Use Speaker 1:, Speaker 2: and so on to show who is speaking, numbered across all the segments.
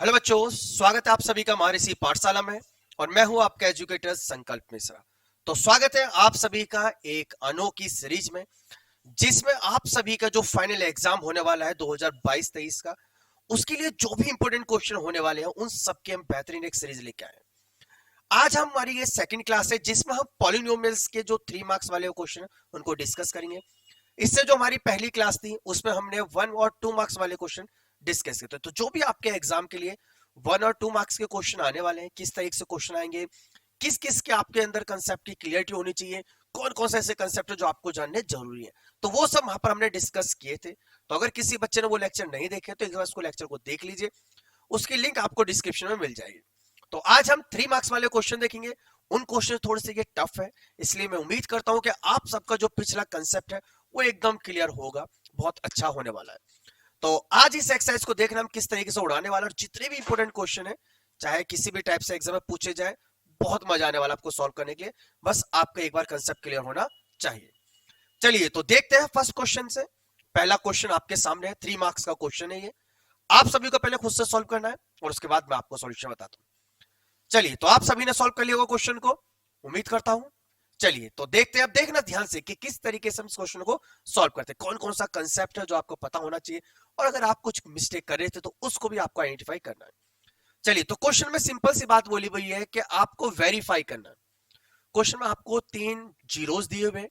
Speaker 1: Hello बच्चों, स्वागत है आप सभी का हमारी इसी पाठशाला में। और मैं हूं आपका एजुकेटर संकल्प मिश्रा। तो स्वागत है आप सभी का एक अनोखी सीरीज में, जिसमें आप सभी का जो फाइनल एग्जाम होने वाला है 2022-23 का, उसके लिए जो भी इंपॉर्टेंट क्वेश्चन होने वाले हैं उन सबके हम बेहतरीन एक सीरीज लेके आए हैं। आज हमारी ये सेकंड क्लास है, जिसमें हम पॉलिनोमियल्स के जो 3 मार्क्स वाले क्वेश्चन है उनको डिस्कस करेंगे। इससे जो हमारी पहली क्लास थी उसमें हमने 1 और 2 मार्क्स वाले क्वेश्चन डिस्कस किए थे। तो जो भी आपके एग्जाम के लिए 1 और 2 मार्क्स के क्वेश्चन आने वाले हैं, किस तरीके से क्वेश्चन आएंगे, किस किस के आपके अंदर कंसेप्ट की क्लियरिटी होनी चाहिए, कौन कौन से ऐसे कंसेप्ट है जो आपको जानने जरूरी है, तो वो सब वहां पर हमने डिस्कस किए थे। तो अगर किसी बच्चे ने वो लेक्चर नहीं देखे तो एक बार उसको लेक्चर को देख लीजिए, उसकी लिंक आपको डिस्क्रिप्शन में मिल जाएगी। तो आज हम 3 मार्क्स वाले क्वेश्चन देखेंगे। उन क्वेश्चन थोड़े से ये टफ है, इसलिए मैं उम्मीद करता हूं कि आप सबका जो पिछला कंसेप्ट है वो एकदम क्लियर होगा, बहुत अच्छा होने वाला है। तो आज इस एक्सरसाइज को देखना हम किस तरीके से उड़ाने वाला, और जितने भी इंपोर्टेंट क्वेश्चन है चाहे किसी भी टाइप से एग्जाम में पूछे जाए, बहुत मजा आने वाला आपको सॉल्व करने के लिए। बस आपका एक बार कंसेप्ट क्लियर होना चाहिए। चलिए तो देखते हैं फर्स्ट क्वेश्चन से। पहला क्वेश्चन आपके सामने है, 3 मार्क्स का क्वेश्चन है ये। आप सभी को पहले खुद से सॉल्व करना है और उसके बाद मैं आपको सॉल्यूशन बताता हूं। चलिए तो आप सभी ने सॉल्व कर लिया होगा क्वेश्चन को, उम्मीद करता हूं। चलिए तो देखते हैं, अब देखना ध्यान से कि किस तरीके से हम इस क्वेश्चन को सॉल्व करते हैं, कौन कौन सा कंसेप्ट है जो आपको पता होना चाहिए, और अगर आप कुछ मिस्टेक कर रहे थे तो उसको भी आपको आइडेंटिफाई करना है। चलिए तो क्वेश्चन में सिंपल सी बात बोली हुई है कि आपको वेरीफाई करना है। क्वेश्चन में आपको 3 जीरोस दिए हुए,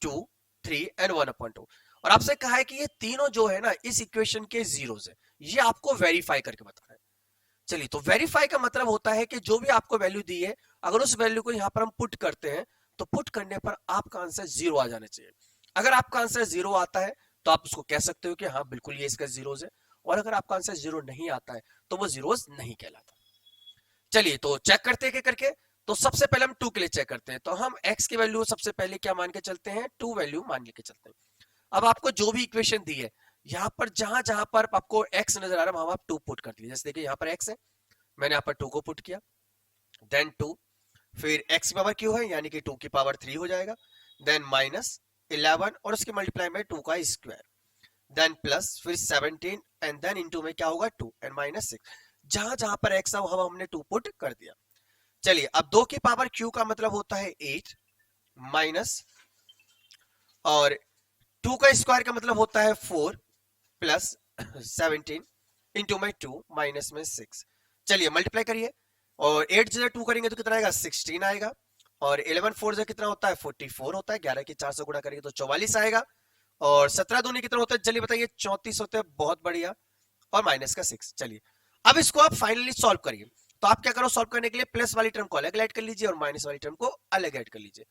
Speaker 1: 2, 3 एंड 1/2, और आपसे कहा है कि ये तीनों जो है ना इस इक्वेशन के जीरोस है, ये आपको वेरीफाई करके बताना है। चलिए तो वेरीफाई का मतलब होता है कि जो भी आपको वैल्यू दी है, अगर उस वैल्यू को यहां पर हम पुट करते हैं तो पुट करने पर आपका आंसर 0 आ जाना चाहिए। अगर आपका आंसर 0 आता है तो आप उसको कह सकते हो कि हाँ बिल्कुल ये इसका जीरोस है, और अगर आपका आंसर 0 नहीं आता है तो वो जीरोस नहीं कहलाता। चलिए तो चेक करते हैं करके। तो सबसे पहले हम 2 के लिए चेक करते हैं। तो हम x की वैल्यू सबसे पहले क्या मान के चलते हैं, 2 वैल्यू मान के चलते हैं। अब आपको जो भी इक्वेशन दी है, यहाँ पर जहां जहां पर आपको x नजर आ रहा है वहां आप 2 पुट कर दीजिए। जैसे देखिए यहाँ पर x है, मैंने यहाँ पर 2 को पुट किया, देन 2, फिर x की पावर q है यानी कि 2 की पावर 3 हो जाएगा, देन माइनस 11 और उसके मल्टीप्लाई में 2 का स्क्वायर, देन प्लस फिर 17 एंड देन इनटू में क्या होगा 2 एंड माइनस 6। जहां जहां पर x है वहां हमने 2 पुट कर दिया। चलिए अब 2 की पावर q का मतलब होता है 8 माइनस, और 2 का स्क्वायर का मतलब होता है 4 प्लस 17 इंटू में 2 माइनस में 6। चलिए मल्टीप्लाई करिए, और 8 जगह 2 करेंगे तो कितना आएगा 16 आएगा, और 11 4 जगह कितना होता है 44 होता है, 11 की 4 से गुणा करेंगे तो 44 आएगा, और 17 दूनी कितना होता है जल्दी बताइए 34 होते हैं, बहुत बढ़िया, और माइनस का 6। चलिए अब इसको आप फाइनली सॉल्व करिए। तो आप क्या करो, सॉल्व करने के लिए प्लस वाली टर्म को अलग ऐड कर लीजिए और माइनस वाली टर्म को अलग ऐड कर लीजिए।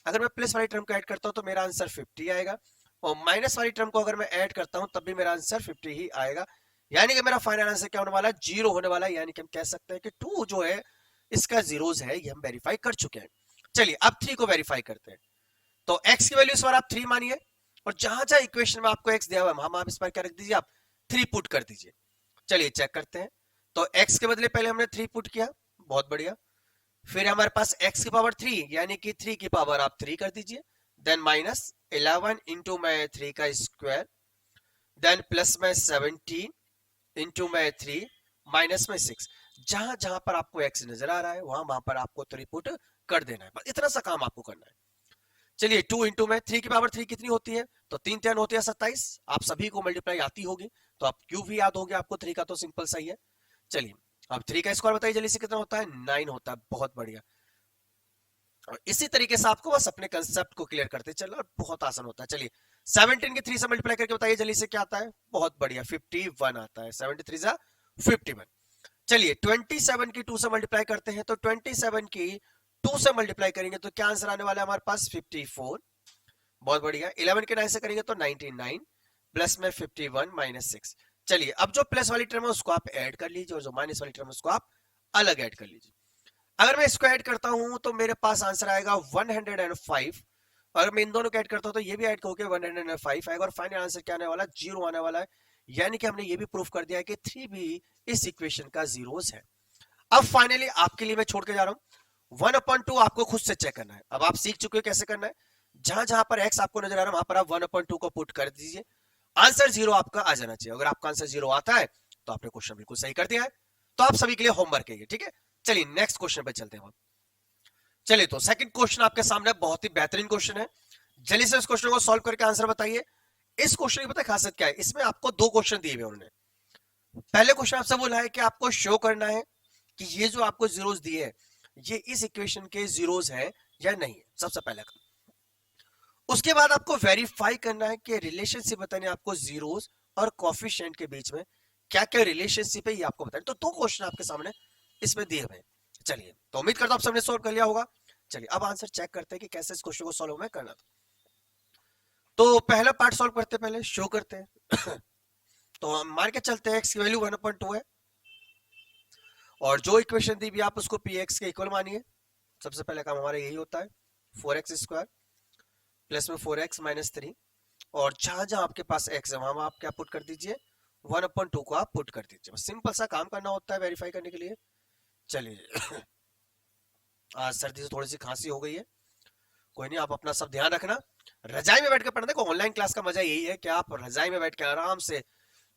Speaker 1: अगर मैं प्लस वाली टर्म को ऐड करता हूं तो मेरा आंसर 50 आएगा, और माइनस वाली टर्म को अगर मैं ऐड करता हूं तब भी मेरा आंसर 50 ही आएगा। यानी कि मेरा फाइनल आंसर क्या होने वाला है, 0 होने वाला है। यानी कि हम कह सकते हैं कि 2 जो है इसका जीरोस है, ये हम वेरीफाई कर चुके हैं। चलिए अब 3 को वेरीफाई करते हैं। तो x की वैल्यू इस बार आप 3 मानिए, और जहां जहां इक्वेशन में आपको x दिया हुआ है हम आप इस बार क्या रख दीजिए, आप 3 पुट कर दीजिए। चलिए चेक करते हैं। तो x के बदले पहले हमने 3 पुट किया, बहुत बढ़िया। फिर हमारे पास x की पावर 3 यानी कि 3 की पावर आप 3 कर दीजिए, देन माइनस 11 इंटू में 3 का स्क्वायर, देन प्लस में 17 इंटू में 3 माइनस में 6। जहां जहां पर आपको x नजर आ रहा है वहां वहां पर आपको 3 पुट कर देना है, बस इतना सा काम आपको करना है। चलिए 2 इंटू में 3 की पावर 3 कितनी होती है, तो 3 3 होती है 27। आप सभी को मल्टीप्लाई आती होगी तो आप क्यू भी याद हो गया आपको 3 का, तो सिंपल सही है। चलिए अब 3 का स्क्वायर बताइए जल्दी से कितना होता है, 9 होता है, बहुत बढ़िया। और इसी तरीके से आपको बस अपने कंसेप्ट को क्लियर करते चलना, और बहुत आसान होता है। चलिए 17 की 3 से मल्टीप्लाई करके बताइए जल्दी से क्या आता है, बहुत बढ़िया 51 आता है, 73 जा 51। चलिए 27 की 2 से मल्टीप्लाई करते हैं, तो 27 की 2 से मल्टीप्लाई करेंगे तो क्या आंसर आने वाला है हमारे पास 54, बहुत बढ़िया। 11 के 9 से करेंगे तो 99 प्लस में 51 माइनस 6। चलिए अब जो प्लस वाली टर्म है उसको आप ऐड कर लीजिए, और जो माइनस वाली टर्म है उसको आप अलग ऐड कर लीजिए। अगर मैं इसको ऐड करता हूं तो मेरे पास आंसर आएगा 105। अगर मैं इन दोनों को ऐड करता हूं तो ये भी ऐड करके 105 आएगा, और फाइनल आंसर क्या आने वाला है, 0 आने वाला है। यानी कि हमने ये भी प्रूफ कर दिया है कि 3 भी इस इक्वेशन का जीरोस है। अब फाइनली आपके लिए मैं छोड़ के जा रहा हूं, 1/2 आपको खुद से चेक करना है। अब आप सीख चुके हो कैसे करना है। जहां जहां पर x आपको नजर आ रहा है वहां पर आप 1/2 को पुट कर दीजिए, आंसर 0 आपका आ जाना चाहिए। अगर आपका आंसर 0 आता है तो आपने क्वेश्चन बिल्कुल सही कर दिया है। तो आप सभी के लिए होमवर्क है ये, ठीक है। चलिए नेक्स्ट क्वेश्चन पे चलते हैं। चलिए तो सेकंड क्वेश्चन आपके सामने बहुत ही बेहतरीन क्वेश्चन है, जल्दी से इस क्वेश्चन को सॉल्व करके आंसर बताइए। इस क्वेश्चन की पता है खासियत क्या है, इसमें आपको दो क्वेश्चन दिए हुए उन्होंने। पहले क्वेश्चन आपसे बोला है कि आपको शो करना है कि ये जो आपको जीरोस दिए हैं ये इस इक्वेशन के जीरोस है या नहीं है, सबसे पहले काम। उसके बाद आपको वेरीफाई करना है कि रिलेशनशिप बताने आपको जीरोस और कोफिशिएंट के बीच में क्या क्या रिलेशनशिप है ये आपको बताना। तो दो क्वेश्चन आपके सामने इसमें दिए हुए हैं। चलिए तो उम्मीद करता हूं आप सबने सॉल्व कर लिया होगा। चलिए अब आंसर चेक करते हैं कि कैसे इस क्वेश्चन को सॉल्व में करना था। तो पहला पार्ट सॉल्व करते पहले शो करते हैं। तो हम मान के चलते हैं x की वैल्यू 1/2 है और जो इक्वेशन दी भी आप उसको px के इक्वल मानिए। सबसे पहले काम हमारा यही होता है 4x² प्लस में 4x माइनस 3 और जहां जहां आपके पास x है वहां आप क्या पुट कर दीजिए 1/2 को आप पुट कर दीजिए। बस सिंपल सा काम करना होता है वेरीफाई करने के लिए। चलिए आज सर्दी से थोड़ी सी खांसी हो गई है, कोई नहीं, आप अपना सब ध्यान रखना। रजाई में बैठ के पढ़ना। देखो ऑनलाइन क्लास का मजा यही है कि आप रजाई में बैठ के आराम से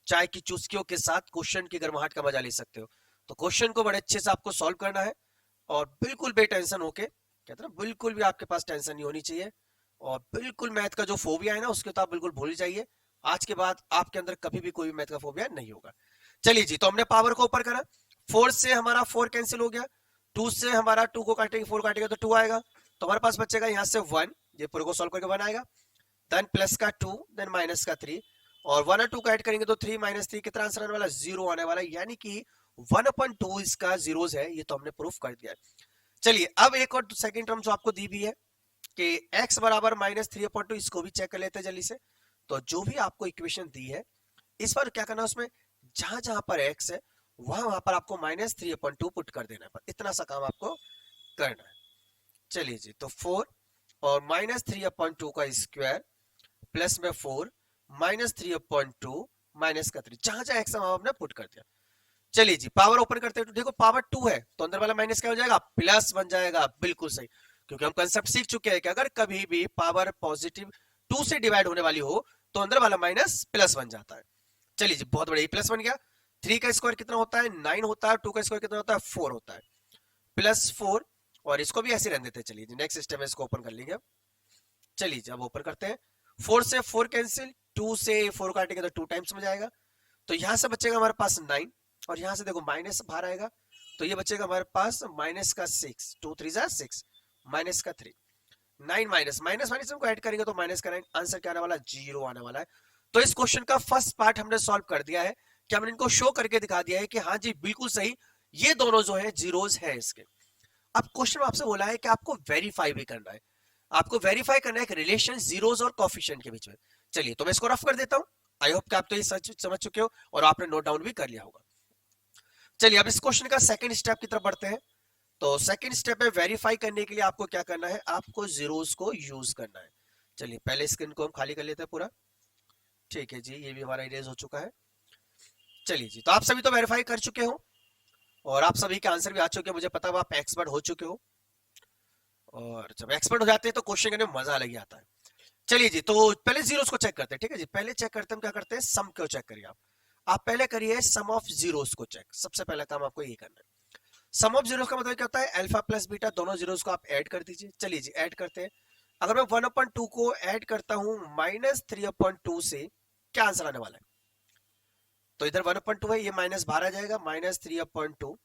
Speaker 1: चाय की चुस्कियों के साथ क्वेश्चन की गर्माहट का मजा ले सकते हो। तो क्वेश्चन को बड़े अच्छे से आपको सॉल्व करना है और बिल्कुल बेटेंशन होके, कहते हैं ना, बिल्कुल भी आपके पास टेंशन नहीं होनी चाहिए और बिल्कुल मैथ का जो फोबिया है ना उसके तो आप बिल्कुल भूल जाइए। आज के बाद आपके अंदर कभी भी कोई मैथ का फोबिया नहीं होगा। चलिए जी, तो हमने पावर को ऊपर करा, 4 से हमारा 4 कैंसिल हो गया, 2 से हमारा 2 को काटेंगे 4 काटेगा तो 2 आएगा, तो हमारे पास बचेगा यहाँ से 1, ये पूरे को सॉल्व करके 1 आएगा, देन प्लस का 2, देन माइनस का 3 और 1 और 2 का ऐड करेंगे तो 3 माइनस 3 कितना आंसर आने वाला, 0 आने वाला, यानी कि 1/2 इसका जीरोस है, ये तो हमने प्रूफ कर दिया। चलिए अब एक और सेकंड टर्म जो आपको दी भी है कि x बराबर -3/2, इसको भी चेक कर लेते हैं जल्दी से। तो जो भी आपको इक्वेशन दी है इस पर क्या करना है, उसमें जहां जहां पर x है वहां पर आपको -3/2 पुट कर देना है, इतना सा काम आपको करना है। चलिए जी, तो 4 और -3/2 का स्क्वायर प्लस में 4 -3/2 माइनस का 3, जहां जहां x आपने पुट कर दिया। चलिए जी पावर ओपन करते हैं तो देखो पावर 2 है तो अंदर वाला माइनस क्या हो जाएगा, प्लस बन जाएगा। बिल्कुल सही, क्योंकि हम कंसेप्ट सीख चुके हैं कि अगर कभी भी पावर पॉजिटिव 2 से डिवाइड होने वाली हो तो अंदर वाला माइनस प्लस बन जाता है। चलिए जी बहुत बढ़िया, प्लस बन गया। 3 का स्क्वायर कितना होता है, 9 होता है, 2 का स्क्वायर कितना होता है, 4 होता है, +4 और इसको भी ऐसे रहने देते हैं। चलिए जी नेक्स्ट स्टेप में इसको ओपन कर लेंगे। चलिए जी अब ओपन करते हैं, 4 से 4 कैंसिल, 2 से 4 काटेंगे तो 2 टाइम्स में जाएगा, तो यहां से बचेगा हमारे पास 9 और यहां से देखो माइनस बाहर आएगा तो ये बचेगा हमारे पास माइनस का 6, 2 3 जा 6 माइनस का 3, 9 माइनस माइनस माइनस को ऐड करेंगे तो माइनस का 9, आंसर क्या आने वाला, 0 आने वाला है। तो इस क्वेश्चन का फर्स्ट पार्ट हमने सॉल्व कर दिया है कि हमने इनको शो करके दिखा दिया है कि हाँ जी बिल्कुल सही, ये दोनों जो है जीरोस है इसके। अब क्वेश्चन आपसे बोला है कि आपको वेरीफाई भी करना है, आपको वेरीफाई करना है कि रिलेशन जीरोस और कोफिशिएंट के बीच में। चलिए तो मैं इसको रफ कर देता हूं, आई होप कि आप तो ये समझ चुके हो और आपने नोट डाउन भी कर लिया होगा। चलिए अब इस क्वेश्चन का सेकंड स्टेप की तरफ बढ़ते हैं। तो सेकंड स्टेप में वेरीफाई करने के लिए आपको क्या करना है, आपको जीरोस को यूज करना है। चलिए पहले स्क्रीन को हम खाली कर लेते हैं पूरा, ठीक है जी, ये भी हमारा इरेज हो चुका है। चलिए जी, तो आप सभी तो वेरीफाई कर चुके हो और आप सभी के आंसर भी आ चुके हैं, मुझे पता है आप एक्सपर्ट हो चुके हो और जब एक्सपर्ट हो जाते हैं तो क्वेश्चन करने में मजा अलग ही आता है। चलिए जी, तो पहले जीरोस को चेक करते हैं, ठीक है जी, पहले चेक करते हैं, क्या करते हैं, सम को चेक करिए। आप पहले करिए सम ऑफ जीरोस को चेक, सबसे पहला काम आपको ये करना है। सम ऑफ जीरोस का मतलब क्या होता है, अल्फा प्लस बीटा दोनों जीरोस को आप ऐड कर दीजिए। चलिए जी ऐड करते हैं, अगर मैं 1/2 को ऐड करता हूं -3/2 से, क्या आंसर आने वाला है, तो इधर 1/2 है, ये माइनस बाहर आ जाएगा, -3/2।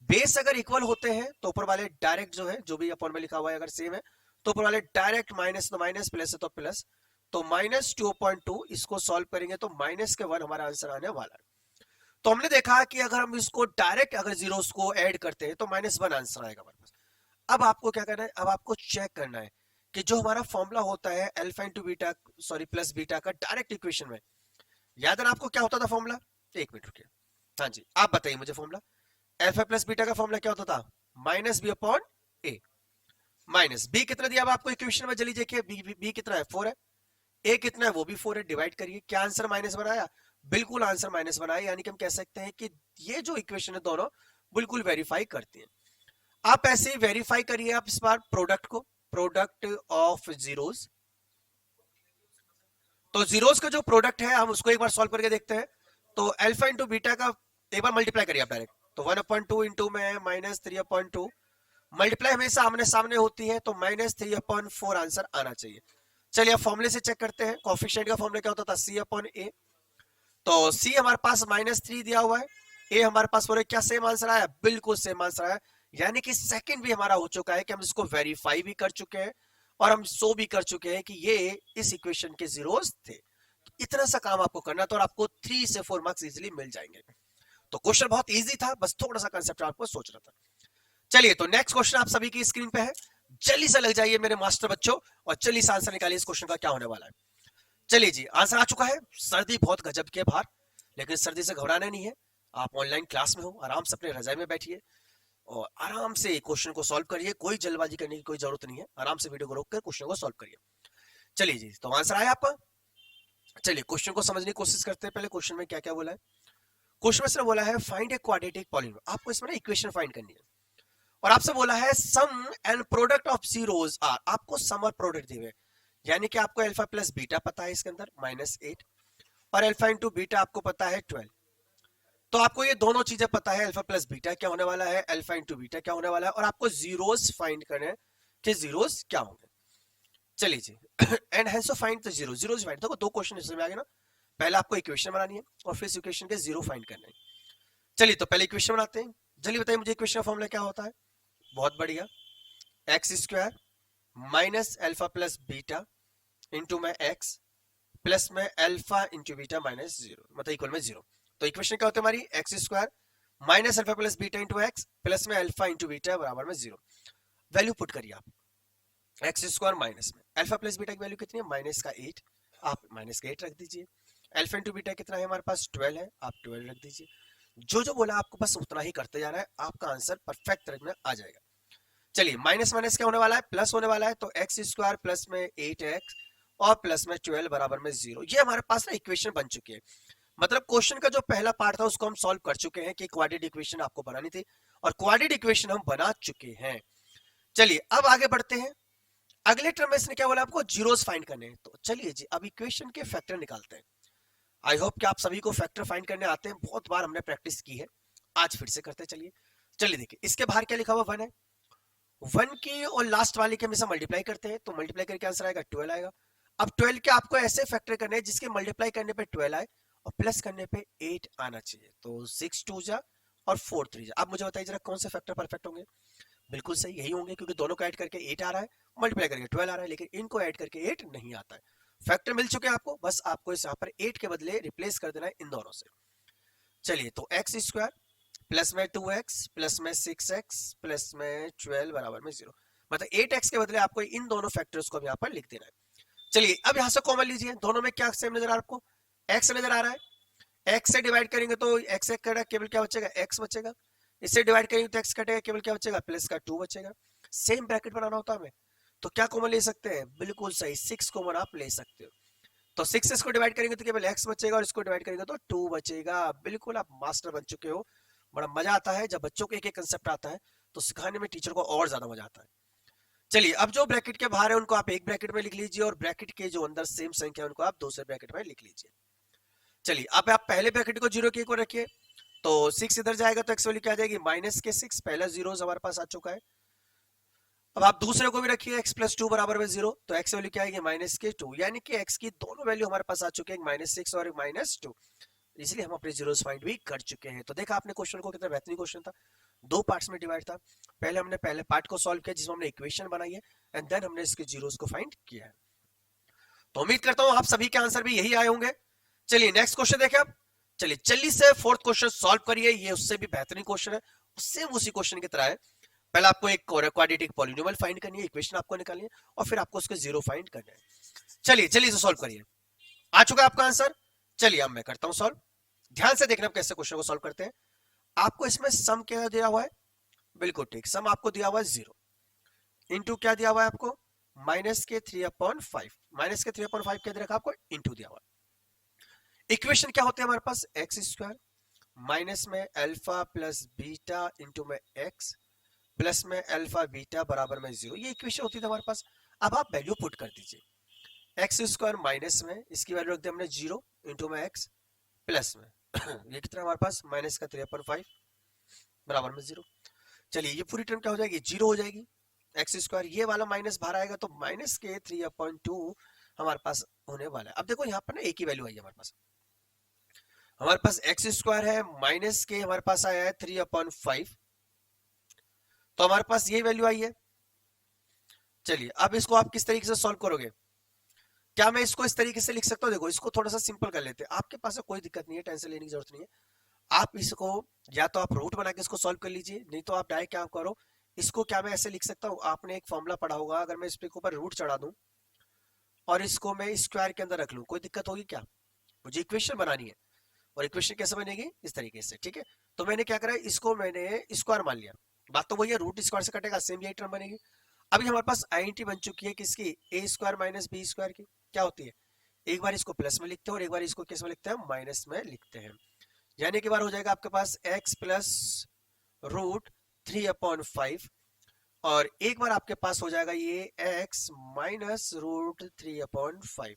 Speaker 1: बेस अगर इक्वल होते हैं तो ऊपर वाले डायरेक्ट जो है, जो भी अपॉन में लिखा हुआ है अगर सेम है तो ऊपर वाले डायरेक्ट माइनस, तो माइनस, प्लस है तो प्लस, तो -2/2 इसको सॉल्व करेंगे तो -1 हमारा आंसर आने वाला है। तो हमने देखा कि अगर हम इसको डायरेक्ट अगर जीरोस को ऐड करते हैं तो -1 आंसर आएगा हमारे पास। अब आपको क्या करना है, अब आपको चेक करना है कि जो हमारा फॉर्मूला होता है alpha into beta, sorry plus beta का डायरेक्ट इक्वेशन में, याद है ना आपको क्या होता था फॉर्मूला, एक मिनट रुकिए, हाँ जी आप बताइए मुझे फॉर्मूला, अल्फा प्लस बीटा का फॉर्मूला क्या होता था, -b/a, माइनस बी कितना दिया अब आपको इक्वेशन में, जल्दी देखिए बी कितना है, 4 है, ए कितना है वो भी 4 है, डिवाइड करिए, क्या आंसर माइनस बनाया, बिल्कुल आंसर माइनस बनाया, यानी कि हम कह सकते हैं कि ये जो इक्वेशन है दोनों बिल्कुल वेरीफाई करती हैं। आप ऐसे ही वेरीफाई करिए आप इस बार प्रोडक्ट को, प्रोडक्ट ऑफ जीरोस, तो जीरोस का जो प्रोडक्ट है हम उसको एक बार सॉल्व करके देखते हैं। तो अल्फा इंटू बीटा का एक बार मल्टीप्लाई करिए आप डायरेक्ट, तो 1/2 इंटू में है -3/2, मल्टीप्लाई हमेशा आमने सामने होती है तो -3/4 आंसर आना चाहिए। चलिए अब फॉर्मूले से चेक करते हैं। कोफिशिएंट का फॉर्मूला क्या होता था, C/A। तो C हमारे पास -3 दिया हुआ है, A हमारे पास पूरे क्या सेम आंसर आया, बिल्कुल सेम आंसर आया। यानी कि सेकंड भी हमारा हो चुका है कि हम इसको वेरीफाई भी कर चुके हैं और हम शो भी कर चुके हैं कि ये इस इक्वेशन के जीरोस थे। इतना सा काम आपको करना था और आपको 3 से 4 मार्क्स इजीली मिल जाएंगे। तो क्वेश्चन बहुत इजी था, बस थोड़ा सा कंसेप्ट आपको सोचना था। चलिए तो नेक्स्ट क्वेश्चन आप सभी की स्क्रीन पे है, जल्दी से लग जाइए मेरे मास्टर बच्चों और जल्दी से आंसर निकालिए इस क्वेश्चन का क्या होने वाला है। चलिए जी आंसर आ चुका है। सर्दी बहुत गजब के बाहर, लेकिन सर्दी से घबराना नहीं है। आप ऑनलाइन क्लास में हो, आराम से अपने रजाई में बैठिए और आराम से क्वेश्चन को सॉल्व करिए। कोई जल्दबाजी करने की कोई जरूरत नहीं है, आराम से वीडियो को रोक कर क्वेश्चन को सॉल्व करिए। चलिए जी तो आंसर आया आपका। चलिए क्वेश्चन को समझने की कोशिश करते हैं। पहले क्वेश्चन में क्या क्या बोला है। क्वेश्चन में सिर्फ बोला है फाइंड ए क्वाड्रेटिक पॉलीनोमियल, आपको इसमें ना इक्वेशन फाइंड करनी है और आपसे बोला है sum and product of zeros are, आपको सम और प्रोडक्ट दिए हुए, यानी कि आपको अल्फा प्लस बीटा पता है इसके अंदर -8 और अल्फा इंटू बीटा आपको पता है 12। तो आपको ये दोनों चीजें पता है, अल्फा प्लस बीटा क्या होने वाला है, अल्फा इंटू बीटा क्या होने वाला है, और आपको जीरोस फाइंड करने हैं कि जीरोस क्या होंगे। चलिए जी and hence find the zero, zeros find. देखो दो क्वेश्चन इसमें आ गए ना, पहले आपको इक्वेशन बनानी है और फिर इस इक्वेशन के जीरो फाइंड करना है। चलिए तो पहले इक्वेशन बनाते हैं। जल्दी बताइए मुझे इक्वेशन का फॉर्मूला क्या होता है। बहुत बढ़िया, x square minus alpha plus beta into में एक्स प्लस में अल्फा इंटू बीटा -0 मतलब इक्वल में 0। तो इक्वेशन क्या होती है हमारी, x square minus alpha plus beta into x plus में अल्फा इंटू बीटा बराबर में 0। वैल्यू पुट करिए आप, एक्स स्क्वायर माइनस में अल्फा प्लस बीटा की वैल्यू कितनी है, -8, आप -8 रख दीजिए। अल्फा इंटू बीटा कितना है हमारे पास 12 है, आप 12 रख दीजिए। जो जो बोला आपको बस उतना ही करते जा रहा है, आपका आंसर परफेक्ट तरह में आ जाएगा। चलिए माइनस माइनस क्या होने वाला है, प्लस होने वाला है। तो एक्स स्क्वायर प्लस में 8x और प्लस में 12 बराबर में 0। ये हमारे पास ना इक्वेशन बन चुकी है। मतलब क्वेश्चन का जो पहला पार्ट था उसको हम सॉल्व कर चुके हैं कि क्वाड्रेटिक इक्वेशन आपको बनानी थी और क्वाड्रेटिक इक्वेशन हम बना चुके हैं। चलिए अब आगे बढ़ते हैं। अगले टर्म में इसने क्या बोला, आपको जीरोस फाइंड करने हैं। तो चलिए जी अब इक्वेशन के फैक्टर निकालते हैं। आई होप कि आप सभी को फैक्टर फाइंड करने आते हैं, बहुत बार हमने प्रैक्टिस की है, आज फिर से करते हैं। चलिए चलिए देखिए इसके बाहर क्या लिखा हुआ 1 है, 1 की और लास्ट वाले के हमेशा मल्टीप्लाई करते हैं, तो मल्टीप्लाई करके आंसर आएगा 12 आएगा। अब 12 के आपको ऐसे फैक्टर करने हैं जिसके मल्टीप्लाई करने पे 12 आए और प्लस करने पे 8 आना चाहिए। तो 6 2 जा और 4 3 जा। अब मुझे बताइए जरा कौन से फैक्टर परफेक्ट होंगे। बिल्कुल सही यही होंगे, क्योंकि दोनों को ऐड करके 8 आ रहा है, मल्टीप्लाई करके 12 आ रहा है, लेकिन इनको ऐड करके 8 नहीं आता है। फैक्टर मिल चुके हैं आपको, बस आपको इस यहाँ पर 8 के बदले रिप्लेस कर देना है इन दोनों से। चलिए तो एक्स स्क्वायर प्लस में 2x प्लस में 6x प्लस में 12 बराबर में 0, मतलब 8x के बदले आपको इन दोनों फैक्टर्स को यहाँ पर लिख देना है। चलिए अब यहाँ से कॉमन लीजिए, दोनों में क्या सेम नजर आ रहा है आपको, x नजर आ रहा है। x से डिवाइड करेंगे तो x से कटेगा, केवल क्या बचेगा, x बचेगा। इससे डिवाइड करेंगे तो x कटेगा, केवल क्या बचेगा, प्लस का 2 बचेगा। सेम ब्रैकेट बनाना होता है हमें, तो क्या कॉमन ले सकते हैं, बिल्कुल सही 6 कॉमन आप ले सकते हो। तो 6 से इसको डिवाइड करेंगे तो केवल x बचेगा और इसको डिवाइड करेंगे तो 2 बचेगा। बिल्कुल आप मास्टर बन चुके हो। बड़ा मजा आता है जब बच्चों को एक एक कंसेप्ट आता है, तो सिखाने में टीचर को और ज्यादा मजा आता है। चलिए अब जो ब्रैकेट के बाहर है उनको आप एक ब्रैकेट में लिख लीजिए और ब्रैकेट के जो अंदर सेम संख्या है उनको आप दूसरे ब्रैकेट में लिख लीजिए। चलिए अब आप पहले ब्रैकेट को 0 के को रखिए, तो 6 इधर जाएगा तो x वैल्यू क्या आ जाएगी, -6। पहला जीरो हमारे पास आ चुका है। अब आप दूसरे को भी रखिए x प्लस 2 बराबर में 0, तो x वैल्यू क्या आएगी, -2, यानी कि x की दोनों वैल्यू हमारे पास आ चुके हैं, -6 और -2, इसलिए हम अपने जीरोस फाइंड भी कर चुके हैं। तो देखा आपने क्वेश्चन को, कितना बेहतरीन क्वेश्चन था। दो पार्ट्स में डिवाइड था, पहले हमने पहले पार्ट को सॉल्व किया जिसमें हमने इक्वेशन बनाई है एंड देन हमने इसके जीरोस को फाइंड किया है। तो उम्मीद करता हूं आप सभी के आंसर भी यही आए होंगे। चलिए नेक्स्ट क्वेश्चन देखें आप। चलिए जल्दी से फोर्थ क्वेश्चन सॉल्व करिए, ये उससे भी बेहतरीन क्वेश्चन है, उससे उसी क्वेश्चन की तरह है। पहले आपको एक क्वाड्रेटिक पॉलिनोमियल फाइंड करनी है, इक्वेशन आपको निकालनी है और फिर आपको उसके जीरो फाइंड करना है। चलिए जल्दी से सॉल्व करिए। आ चुका है आपका आंसर। चलिए अब मैं करता हूं सॉल्व, ध्यान से देखना कैसे क्वेश्चन को सॉल्व करते हैं। आपको इसमें सम क्या दिया हुआ है, बिल्कुल ठीक, सम आपको दिया हुआ है 0 इंटू क्या दिया हुआ है आपको, -3/5, -3/5 क्या दिया आपको, इंटू दिया हुआ। इक्वेशन क्या होते हैं हमारे पास, एक्स स्क्वायर माइनस में अल्फा प्लस बीटा इंटू में एक्स प्लस में अल्फा बीटा बराबर में 0, ये इक्वेशन होती थी हमारे पास। अब आप वैल्यू पुट कर दीजिए, एक्स स्क्वायर माइनस में इसकी वैल्यू रख दी हमने 0 इंटू में एक्स प्लस में ये कितना हमारे पास, -3/5 बराबर में 0। चलिए ये पूरी टर्म क्या हो जाएगी, 0 हो जाएगी। एक्स स्क्वायर ये वाला माइनस बाहर आएगा तो माइनस के 3/2 हमारे पास होने वाला है। अब देखो यहाँ पर ना एक ही वैल्यू आई है हमारे पास एक्स स्क्वायर है माइनस के हमारे पास आया है 3/5, तो हमारे पास ये वैल्यू आई है। चलिए अब इसको आप किस तरीके से सॉल्व करोगे, क्या मैं इसको इस तरीके से लिख सकता हूँ, देखो इसको थोड़ा सा सिंपल कर लेते हैं, आपके पास कोई दिक्कत नहीं है, टेंशन लेने की जरूरत नहीं है। आप इसको या तो आप रूट बना के इसको सॉल्व कर लीजिए, नहीं तो आप डायरेक्ट क्या करो, इसको क्या मैं ऐसे लिख सकता हूँ, आपने एक फॉर्मूला पढ़ा होगा, अगर मैं इस पे ऊपर रूट चढ़ा दूं और इसको मैं स्क्वायर के अंदर रख लूं, कोई दिक्कत होगी क्या? मुझे इक्वेशन बनानी है, और इक्वेशन कैसे बनेगी, इस तरीके से, ठीक है। तो मैंने क्या करा, इसको मैंने स्क्वायर मान लिया, बात तो वही है, रूट स्क्वायर से कटेगा, सेम यही टर्म बनेगी। अभी हमारे पास आइडेंटिटी बन चुकी है किसकी, ए स्क्वायर माइनस बी स्क्वायर की, क्या होती है, एक बार इसको प्लस में लिखते हैं और एक बार इसको किस में लिखते हैं, माइनस में लिखते हैं। यानी कि बार हो जाएगा आपके पास x प्लस रूट 3/5 और एक बार आपके पास हो जाएगा ये x माइनस रूट 3/5।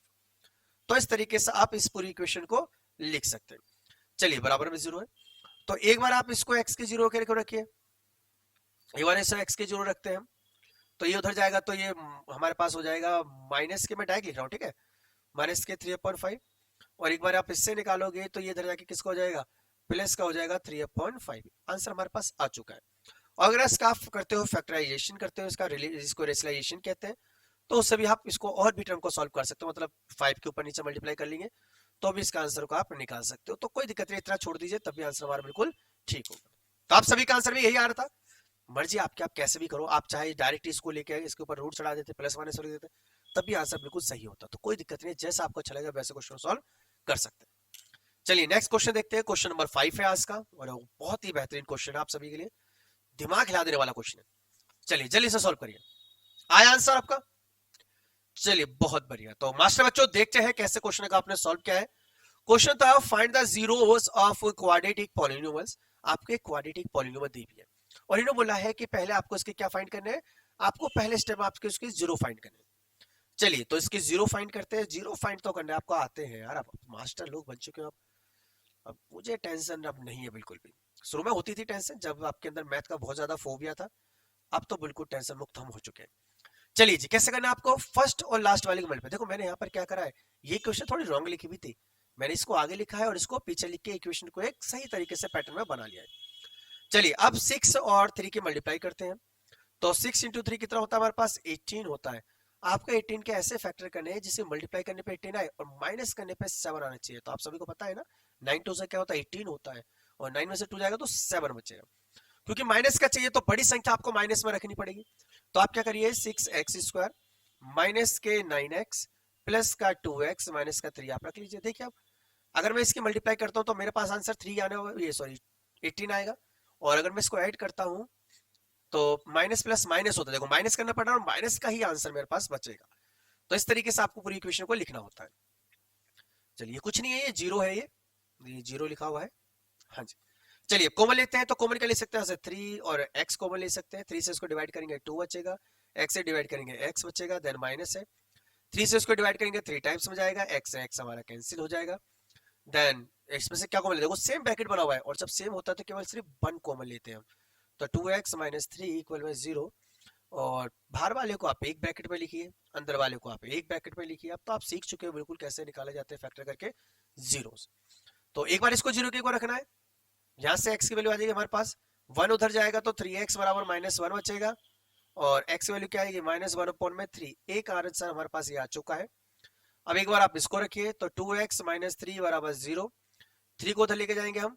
Speaker 1: तो इस तरीके से आप इस पूरी इक्वेशन को लिख सकते हैं। चलिए बराबर में 0 है, तो एक बार आप इसको x के 0 के रखिए, एक बार इसे x के 0 रखते हैं, तो ये उधर जाएगा, तो ये हमारे पास हो जाएगा माइनस के, मैं डायरेक्ट लिख रहा हूँ, ठीक है, माइनस के 3/5, और एक बार आप इससे निकालोगे तो ये इधर जाके किसका हो जाएगा, प्लस का हो जाएगा 3/5। आंसर हमारे पास आ चुका है। और अगर इसका आप करते हो फैक्टराइजेशन करते हो, इसको रेशनलाइजेशन कहते हैं, तो उससे भी आप इसको और भी टर्म को सॉल्व कर सकते हो, मतलब 5 के ऊपर नीचे मल्टीप्लाई कर लेंगे तो भी इसका आंसर को आप निकाल सकते हो। तो कोई दिक्कत नहीं, इतना छोड़ दीजिए, तभी आंसर हमारा बिल्कुल ठीक होगा। तो आप सभी का आंसर भी यही आ रहा था, मर्जी आपकी, आप कैसे भी करो, आप चाहे डायरेक्ट इसको लेके इसके ऊपर रूट चढ़ा देते, प्लस माइनस लिख देते, तब भी आंसर बिल्कुल सही होता। तो कोई दिक्कत नहीं, जैसा आपको अच्छा लगेगा वैसे क्वेश्चन सॉल्व कर सकते हैं। चलिए नेक्स्ट क्वेश्चन देखते हैं, क्वेश्चन नंबर 5 है आज का, और बहुत ही बेहतरीन क्वेश्चन है आप सभी के लिए, दिमाग हिला देने वाला क्वेश्चन है। चलिए जल्दी से सॉल्व करिए, आया आंसर आपका? चलिए बहुत बढ़िया, तो मास्टर बच्चों देखते हैं कैसे क्वेश्चन का आपने सॉल्व किया है। क्वेश्चन था find the zeros of quadratic polynomials, आपके क्वाड्रेटिक पॉलिनोमियल दी हुई है, और इन्होंने बोला है कि पहले आपको इसके क्या फाइंड करने हैं, आपको पहले स्टेप आपके उसके जीरो फाइंड करने हैं। चलिए तो इसके जीरो फाइंड करते हैं, जीरो फाइंड तो करने आपको आते हैं यार, आप मास्टर लोग बन चुके हो, अब मुझे टेंशन अब नहीं है बिल्कुल भी। शुरू में होती थी टेंशन जब आपके अंदर मैथ का बहुत ज्यादा फोबिया था, अब तो बिल्कुल टेंशन मुक्त हम हो चुके हैं। चलिए जी कैसे करना है आपको, फर्स्ट और लास्ट वाले को मल्टीप्लाई, देखो मैंने यहाँ पर क्या करा है, ये क्वेश्चन थोड़ी रॉन्ग लिखी हुई थी, मैंने इसको आगे लिखा है और इसको पीछे लिख के इक्वेशन को एक सही तरीके से पैटर्न में बना लिया है। चलिए अब 6 और 3 की मल्टीप्लाई करते हैं, तो 6 इंटू 3 कितना होता है हमारे पास, 18 होता है। आपको 18 के ऐसे फैक्टर करने हैं जिसे मल्टीप्लाई करने पे 18 आए और माइनस करने पे 7 आना चाहिए। तो आप सभी को पता है ना, 9 टू से क्या होता है 18 होता है, और 9 में से 2 जाएगा तो 7 बचेगा। क्योंकि माइनस का चाहिए तो बड़ी संख्या आपको माइनस में रखनी पड़ेगी, तो आप क्या करिए 6x² माइनस के 9x प्लस का 2x माइनस का 3 आप रख लीजिए। देखिए अब अगर मैं इसकी मल्टीप्लाई करता हूं तो मेरे पास आंसर 3 आने, ये सॉरी 18 आएगा, और अगर मैं इसको ऐड करता हूं तो माइनस प्लस माइनस होता है, देखो माइनस करना पड़ रहा है और माइनस का ही आंसर मेरे पास बचेगा। तो इस तरीके से आपको पूरी इक्वेशन को लिखना होता है। चलिए कुछ नहीं है, ये जीरो है, ये जीरो लिखा हुआ है, हाँ जी। चलिए कॉमन लेते हैं, तो कॉमन क्या ले सकते हैं, 3 और x कॉमन ले सकते हैं, 3 से इसको डिवाइड करेंगे 2 बचेगा, x से डिवाइड करेंगे x बचेगा, देन माइनस है, 3 से इसको डिवाइड करेंगे 3 टाइम्स में जाएगा, x से x हमारा कैंसिल हो जाएगा, देन इसमें से क्या कॉमन ले, देखो सेम ब्रैकेट बना हुआ है, और जब सेम होता है तो केवल सिर्फ 1 कॉमन लेते हैं हम, तो 2x माइनस 3 इक्वल में 0, और बाहर वाले को आप एक ब्रैकेट में लिखिए, अंदर वाले को आप एक ब्रैकेट में लिखिए। अब तो आप सीख चुके हो बिल्कुल कैसे निकाले जाते हैं फैक्टर करके जीरोस। तो एक बार इसको जीरो के एक बार रखना है, यहां से x की वैल्यू आ जाएगी हमारे पास, 1 उधर जाएगा तो 3x बराबर -1 बचेगा, और x की वैल्यू क्या आएगी -1/3। एक आंसर हमारे पास ये आ चुका है। अब एक बार आप इसको रखिए, तो 2x माइनस 3 बराबर 0, 3 को उधर लेके जाएंगे हम,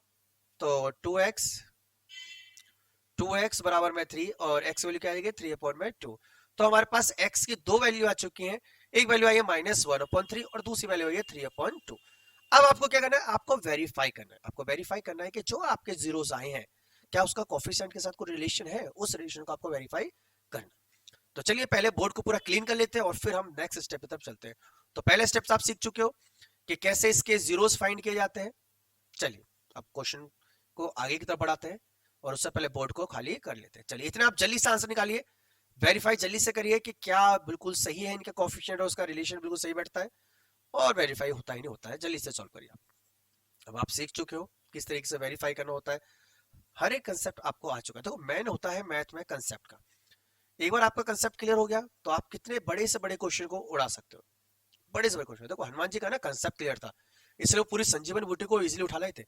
Speaker 1: तो 2x बराबर में 3, और x वैल्यू क्या आएगी 3/2। तो हमारे पास x की दो वैल्यू आ चुकी हैं, एक वैल्यू आई है -1/3 और दूसरी वैल्यू आई है 3/2। अब आपको क्या करना है, आपको वेरीफाई करना है, आपको वेरीफाई करना है कि जो आपके जीरोस आए हैं क्या उसका कोफिशिएंट के साथ कोई रिलेशन है, उस रिलेशन को आपको वेरीफाई करना। तो चलिए पहले बोर्ड को पूरा क्लीन कर लेते हैं और फिर हम नेक्स्ट स्टेप की तरफ चलते हैं। तो पहले स्टेप्स आप सीख चुके हो कि कैसे इसके जीरोस फाइंड किए जाते हैं। चलिए अब क्वेश्चन को आगे की तरफ बढ़ाते हैं, और उससे पहले बोर्ड को खाली कर लेते हैं। चलिए इतने आप जल्दी से आंसर निकालिए, वेरीफाई जल्दी से करिए कि क्या बिल्कुल सही है इनका कोफिशिएंट और उसका रिलेशन बिल्कुल सही बैठता है, और वेरीफाई होता ही नहीं होता है, जल्दी से सॉल्व करिए। अब आप सीख चुके हो किस तरीके से वेरीफाई करना होता है, हर एक कंसेप्ट आपको आ चुका है। देखो मेन होता है मैथ में कंसेप्ट का। एक बार आपका कंसेप्ट क्लियर हो गया तो आप कितने बड़े से बड़े क्वेश्चन को उड़ा सकते हो। बड़े से बड़े क्वेश्चन, देखो हनुमान जी का ना कंसेप्ट क्लियर था, इसलिए वो पूरी संजीवनी बूटी को इजीली उठा लाए थे।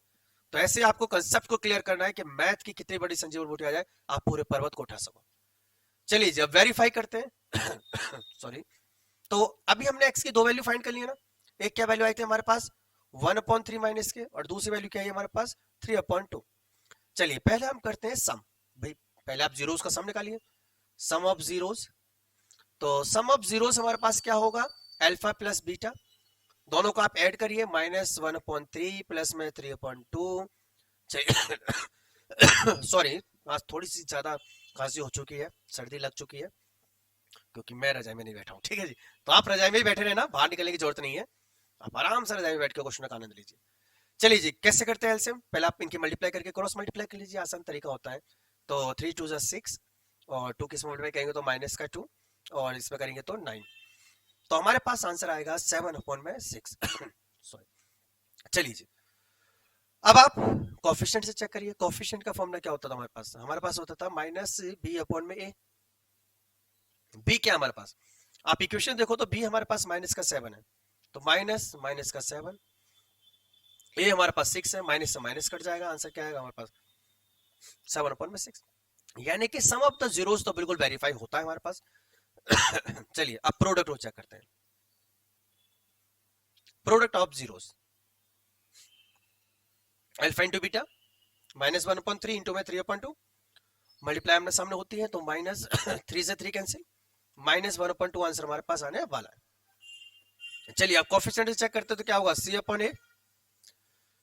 Speaker 1: तो ऐसे आपको कंसेप्ट को क्लियर करना है कि मैथ की कितनी बड़ी संजीवनी बूटी आ जाए, आप पूरे पर्वत को उठा सको। चलिए जब वेरीफाई करते हैं सॉरी, तो अभी हमने x की दो वैल्यू फाइंड कर ली है ना। एक क्या वैल्यू आई थी हमारे पास 1/3 माइनस के, और दूसरी वैल्यू क्या है हमारे पास 3/2। चलिए पहले हम करते हैं सम। भाई पहले आप जीरोस का सम निकालिए, सम ऑफ जीरोस। तो सम ऑफ जीरोस हमारे पास क्या होगा, अल्फा प्लस बीटा, दोनों को आप ऐड करिए, -1/3 प्लस में 3/2। चलिए सॉरी, आज थोड़ी सी ज्यादा खांसी हो चुकी है, सर्दी लग चुकी है, क्योंकि मैं रजाई में नहीं बैठा हूँ। ठीक है जी, तो आप रजाई में ही बैठे रहना, बाहर निकलने की जरूरत नहीं है, आप आराम से रजाई में बैठ के क्वेश्चन का आनंद लीजिए। चलिए जी, कैसे करते हैं एलसीएम, पहले आप इनकी मल्टीप्लाई करके क्रॉस मल्टीप्लाई कर लीजिए, आसान तरीका होता है। तो 3 2 6, और 2 किस मल्टीप्लाई करेंगे तो -2, और इसमें करेंगे तो 9। तो हमारे पास आंसर आएगा 7/6 सॉरी। चलिए जी, अब आप कोफिशिएंट से चेक करिए। कोफिशिएंट का फॉर्मूला क्या होता था हमारे पास होता था -b/a। b क्या हमारे पास, आप इक्वेशन देखो तो b हमारे पास -7 है, तो माइनस माइनस का 7, a हमारे पास 6 है, माइनस से माइनस कट जाएगा, आंसर क्या आएगा हमारे पास 7/6। यानी कि सम ऑफ द जीरोस तो बिल्कुल वेरीफाई होता है हमारे पास। चलिए अब प्रोडक्ट को चेक करते हैं। Product of zeros, alpha into beta, -1/3 into में 3/2, मल्टीप्लाई हमने सामने होती है तो -3 से 3 कैंसिल, -1/2 आंसर हमारे पास आने वाला है। चलिए अब कोफिशिएंट से चेक करते हैं तो क्या होगा, c/a।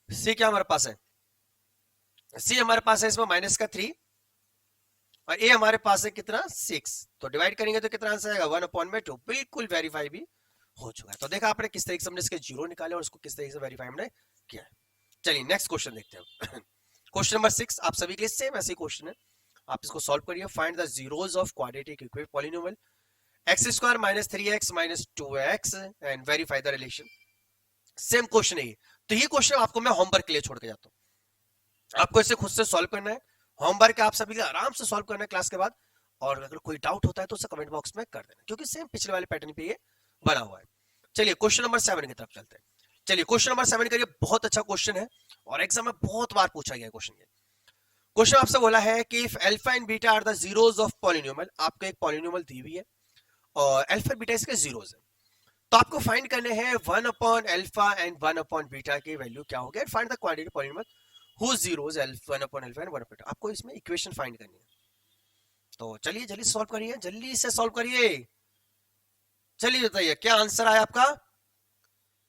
Speaker 1: c क्या हमारे पास है, c हमारे पास है इसमें -3, और a हमारे पास है कितना 6, तो डिवाइड करेंगे तो कितना आंसर आएगा 1/2, बिल्कुल वेरीफाई भी हो चुका है। तो देखा आपने किस तरीके से हमने इसके जीरो निकाले और उसको किस तरीके से वेरीफाई हमने किया है। चलिए नेक्स्ट क्वेश्चन देखते हैं। क्वेश्चन नंबर 6 आप सभी के लिए सेम ऐसे ही क्वेश्चन है, आप इसको सॉल्व करिए। Find the zeros of quadratic equation polynomial x² - 3x - 2x and verify the relation. Same question है ये, तो ये क्वेश्चन आपको मैं होमवर्क के लिए छोड़ के जाता हूं, आपको इसे खुद से सॉल्व करना है। होमवर्क आप सभी आराम से सॉल्व करना है क्लास के बाद, और अगर कोई डाउट होता है तो उसे कमेंट बॉक्स में कर देना, क्योंकि सेम पिछले वाले पैटर्न पे ये बना हुआ है। चलिए क्वेश्चन नंबर 7 की तरफ चलते हैं। चलिए क्वेश्चन नंबर 7 करिए, बहुत अच्छा क्वेश्चन है और एग्जाम में बहुत बार पूछा गया क्वेश्चन। क्वेश्चन आपसे बोला है कि if alpha and beta are the zeros of polynomial, आपको एक पॉलिनोमियल दी हुई है और अल्फा बीटा इसके जीरोस है, तो आपको फाइंड करने हैं 1/अल्फा एंड 1/बीटा की वैल्यू क्या होगी, and find the quadratic polynomial whose zeros 1/अल्फा एंड 1/बीटा। आपको इसमें इक्वेशन फाइंड करनी है, तो चलिए जल्दी सॉल्व करिए, जल्दी से सॉल्व करिए। चलिए बताइए क्या आंसर आया आपका,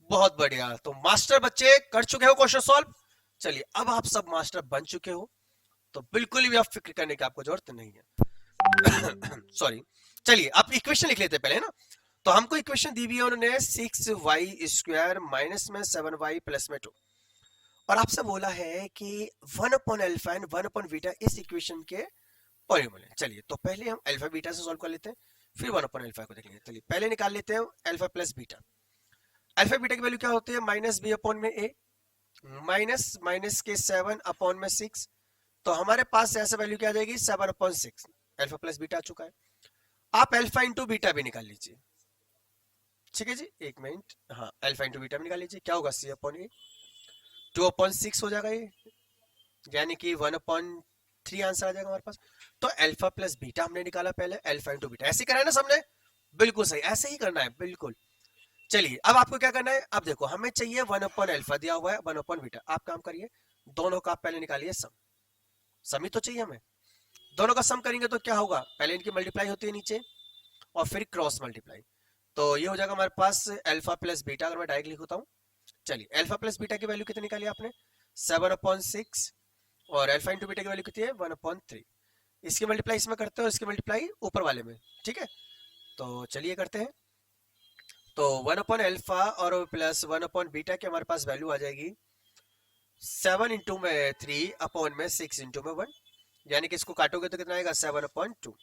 Speaker 1: बहुत बढ़िया। तो मास्टर बच्चे कर चुके हो क्वेश्चन सॉल्व। चलिए अब आप सब मास्टर बन चुके हो, तो बिल्कुल भी आप फिक्र करने की आपको जरूरत नहीं है। सॉरी, चलिए आप इक्वेशन लिख लेते हैं पहले ना। तो हमको इक्वेशन दी हुई है उन्होंने 6y² माइनस में 7y प्लस में 2, और आपसे बोला है कि 1/अल्फा एंड 1/बीटा इस इक्वेशन के पॉलिनोमियल है। चलिए तो पहले हम अल्फा बीटा से सॉल्व कर लेते हैं, फिर 1/अल्फा को देख लेंगे। चलिए पहले निकाल लेते हैं alpha plus beta. Alpha beta की वैल्यू क्या होती है, -b/a, माइनस माइनस के 7/6, तो हमारे पास ऐसा वैल्यू क्या आ जाएगी 7/6। अल्फा प्लस बीटा आ चुका है। आप अल्फा इंटू बीटा भी निकाल लीजिए, ठीक है जी, एक मिनट, हाँ अल्फा इंटू बीटा भी निकाल लीजिए, क्या होगा c/a, 2/6 हो जाएगा ये, यानी कि 1/3 आंसर आ जाएगा हमारे पास। तो अल्फा प्लस बीटा हमने निकाला पहले, अल्फा इंटू बीटा, ऐसे करा है ना सबने, बिल्कुल सही, ऐसे ही करना है बिल्कुल। चलिए अब आपको क्या करना है, अब देखो हमें चाहिए 1/अल्फा दिया हुआ है, 1/बीटा। आप काम करिए, दोनों का आप पहले निकालिए सम, सम ही तो चाहिए हमें। दोनों का सम करेंगे तो क्या होगा, पहले इनकी मल्टीप्लाई होती है नीचे और फिर क्रॉस मल्टीप्लाई, तो ये हो जाएगा हमारे पास अल्फा प्लस बीटा। अगर मैं डायरेक्ट लिखता हूँ, चलिए अल्फा प्लस बीटा की वैल्यू कितनी निकाली आपने 7/6, और अल्फा इंटू बीटा की वैल्यू कितनी है 1/3। इसकी मल्टीप्लाई इसमें करते हो, इसकी मल्टीप्लाई ऊपर वाले में, ठीक है। तो चलिए करते हैं, तो 1/अल्फा और प्लस 1/बीटा की हमारे पास वैल्यू आ जाएगी 7 इंटू में 3 अपॉन में 6 इंटू में 1, यानी कि इसको काटोगे तो कितना आएगा 7/2।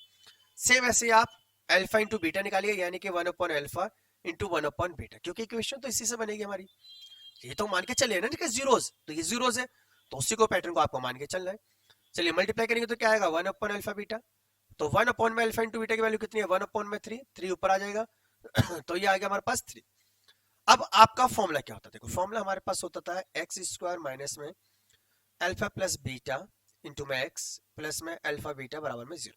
Speaker 1: सेम ऐसे आप अल्फा इंटू बीटा निकालिए, यानी कि 1/अल्फा इंटू 1/बीटा, क्योंकि इक्वेशन तो इसी से बनेगी हमारी। ये तो मान के चले ना कि जीरोस, तो ये जीरोस है, तो उसी को पैटर्न को आपको मान के चलना है। चलिए मल्टीप्लाई करेंगे तो क्या आएगा 1 अपॉन अल्फा बीटा, तो 1 अपॉन में अल्फा इंटू बीटा की वैल्यू कितनी है 1 अपॉन में 3, 3 ऊपर आ जाएगा तो ये आ गया हमारे पास 3। अब आपका फॉर्मूला क्या होता है, देखो फॉर्मूला हमारे पास होता था एक्स स्क्वायर माइनस में अल्फा प्लस बीटा इंटू में एक्स प्लस में अल्फा बीटा बराबर में 0।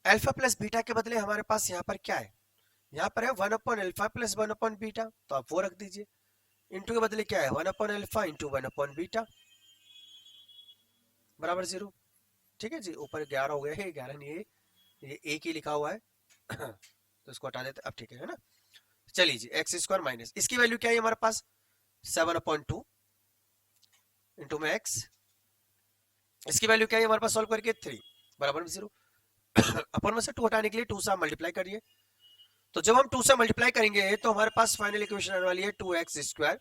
Speaker 1: अल्फा प्लस बीटा के बदले हमारे पास यहाँ पर क्या है, यहाँ पर है 1 upon alpha plus 1 upon beta, तो आप वो रख दीजिए। इंटू के बदले क्या है 1 upon alpha into 1 upon beta बराबर 0। ठीक है जी, ऊपर 11 हो गया है, 11 नहीं है, ये एक ही लिखा हुआ है तो इसको हटा देते, अब ठीक है ना। चलिए जी एक्स स्क्वायर माइनस इसकी वैल्यू क्या है हमारे पास 7 अपॉन 2 इंटू में एक्स, इसकी वैल्यू क्या है हमारे पास सॉल्व करके 3 बराबर में 0। अपन में से 2 हटाने के लिए 2 से मल्टीप्लाई करिए, तो जब हम 2 से मल्टीप्लाई करेंगे तो हमारे पास फाइनल इक्वेशन आने वाली है 2x स्क्वायर।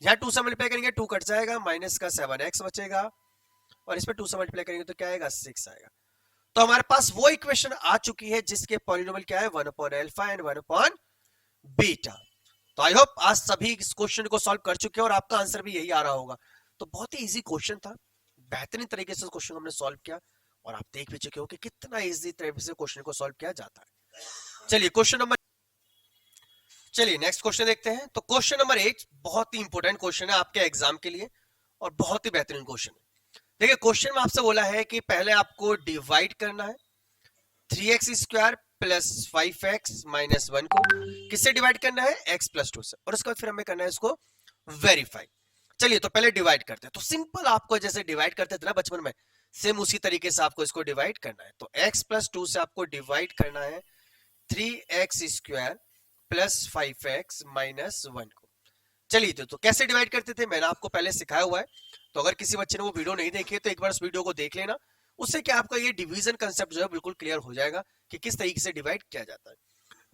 Speaker 1: यहाँ 2 से मल्टीप्लाई करेंगे 2 कट जाएगा, माइनस का 7x बचेगा, और इस पे 2 से मल्टीप्लाई करेंगे तो क्या आएगा 6 आएगा। तो हमारे पास वो इक्वेशन आ चुकी है जिसके पॉलिनोमियल क्या है 1 upon alpha and 1 upon beta. तो आई होप आज सभी इस क्वेश्चन को सॉल्व कर चुके हैं और आपका आंसर भी यही आ रहा होगा। तो बहुत ही इजी क्वेश्चन था, बेहतरीन तरीके से क्वेश्चन हमने सॉल्व किया और आप देख भी चुके हो कि कितना इजी तरीके से क्वेश्चन को सॉल्व किया जाता है। चलिए क्वेश्चन नंबर, चलिए नेक्स्ट क्वेश्चन देखते हैं। तो क्वेश्चन नंबर 8 बहुत ही इंपॉर्टेंट क्वेश्चन है आपके एग्जाम के लिए और बहुत ही बेहतरीन क्वेश्चन है। देखिए क्वेश्चन में आपसे बोला है कि पहले आपको डिवाइड करना है 3x square plus 5x minus 1 को किससे डिवाइड करना है x प्लस 2 से, और उसके बाद फिर हमें करना है इसको वेरीफाई। चलिए तो पहले डिवाइड करते हैं, तो सिंपल आपको जैसे डिवाइड करते थे ना बचपन में, सेम उसी तरीके से आपको इसको डिवाइड करना है। तो x प्लस 2 से आपको डिवाइड करना है 3x square plus 5x minus 1 को। चलिए तो कैसे डिवाइड करते थे मैंने आपको पहले सिखाया हुआ है, तो अगर किसी बच्चे ने वो वीडियो नहीं देखी है तो एक बार उस वीडियो को देख लेना, उससे क्या आपका ये डिवीजन कंसेप्ट जो है बिल्कुल क्लियर हो जाएगा कि किस तरीके से डिवाइड किया जाता है।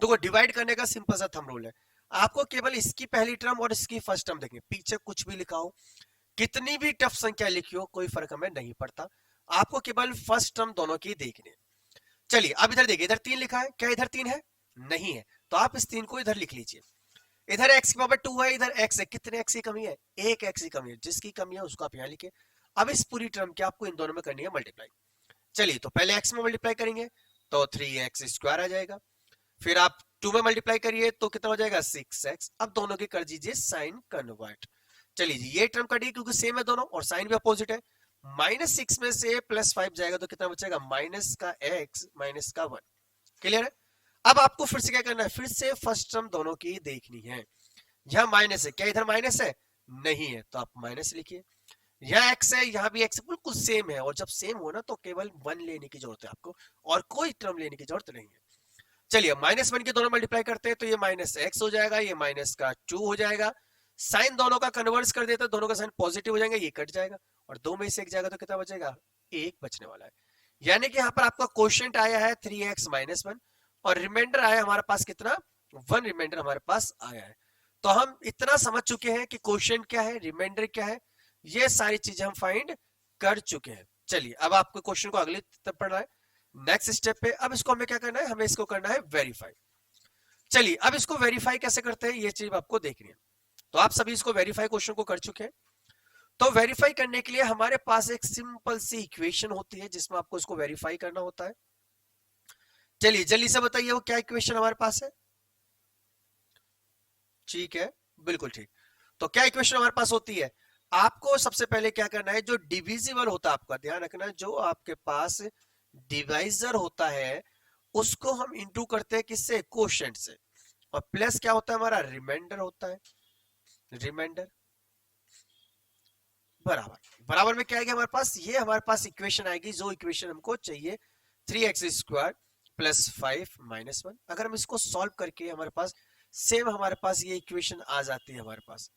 Speaker 1: तो डिवाइड करने का सिंपल सा थंब रूल है, आपको केवल इसकी पहली टर्म और इसकी फर्स्ट टर्म देखनी, पीछे कुछ भी लिखा हो, कितनी भी टफ संख्या लिखी हो, कोई फर्क हमें नहीं पड़ता, आपको केवल फर्स्ट टर्म दोनों की देखनी है। चलिए अब इधर देखिए, इधर 3 लिखा है, क्या इधर 3 है? नहीं है, तो आप इस 3 को इधर लिख लीजिए। इधर x की पावर 2 है, इधर x है, कितने x की कमी है? एक x की कमी है, जिसकी कमी है उसको आप यहाँ लिखिए। अब इस पूरी टर्म की आपको इन दोनों में करनी है मल्टीप्लाई। चलिए तो पहले x में मल्टीप्लाई करेंगे तो 3x स्क्वायर आ जाएगा, फिर आप 2 में मल्टीप्लाई करिए तो कितना हो जाएगा 6x। अब दोनों के कर दीजिए साइन कन्वर्ट। चलिए जी ये टर्म कटिए क्योंकि सेम है दोनों और साइन भी अपोजिट है, -6 में से +5 जाएगा तो कितना बचेगा माइनस का x माइनस का 1। क्लियर है? अब आपको फिर से क्या करना है, फिर से फर्स्ट टर्म दोनों की देखनी है। यहां माइनस है, क्या इधर माइनस है? नहीं है, तो आप माइनस लिखिए। यहाँ x है, यहाँ भी x बिल्कुल सेम है, और जब सेम हो ना तो केवल 1 लेने की जरूरत है आपको और कोई टर्म लेने की जरूरत नहीं है। चलिए -1 के दोनों मल्टीप्लाई करते हैं तो ये -x हो जाएगा, ये माइनस का 2 हो जाएगा। साइन दोनों का कन्वर्स कर देते हैं, दोनों का साइन पॉजिटिव हो जाएगा, ये कट जाएगा और 2 में से 1 जाएगा तो कितना बचेगा? 1 बचने वाला है। यानी कि यहाँ पर आपका क्वोशिएंट आया है 3x माइनस 1 और रिमाइंडर आया हमारे पास कितना? 1 रिमाइंडर हमारे पास आया है। तो हम इतना समझ चुके हैं कि क्वोशिएंट क्या है, रिमाइंडर क्या है, ये सारी चीजें हम फाइंड कर चुके हैं। चलिए अब आपको क्वेश्चन को अगले तक पढ़ना है, नेक्स्ट स्टेप पे। अब इसको हमें क्या करना है, हमें इसको करना है वेरीफाई। चलिए अब इसको वेरीफाई कैसे करते हैं ये चीज आपको देखनी है। तो आप सभी इसको वेरीफाई क्वेश्चन को कर चुके हैं, तो वेरीफाई करने के लिए हमारे पास एक सिंपल सी इक्वेशन होती है जिसमें आपको इसको वेरीफाई करना होता है। चलिए जल्दी से बताइए वो क्या इक्वेशन हमारे पास है? ठीक है, बिल्कुल ठीक। तो क्या इक्वेशन हमारे पास होती है? आपको सबसे पहले क्या करना है, जो डिविजिबल होता है आपका ध्यान रखना, जो आपके पास डिवाइजर होता है उसको हम इंटू करते हैं किससे? कोशेंट से, और प्लस क्या होता है हमारा? रिमाइंडर होता है, रिमाइंडर बराबर बराबर में क्या आएगा हमारे पास? ये हमारे पास इक्वेशन आएगी जो इक्वेशन हमको चाहिए 3x स्क्वायर प्लस 5 माइनस 1। अगर हम इसको सॉल्व करके हमारे पास सेम हमारे पास ये इक्वेशन आ जाती है, हमारे पास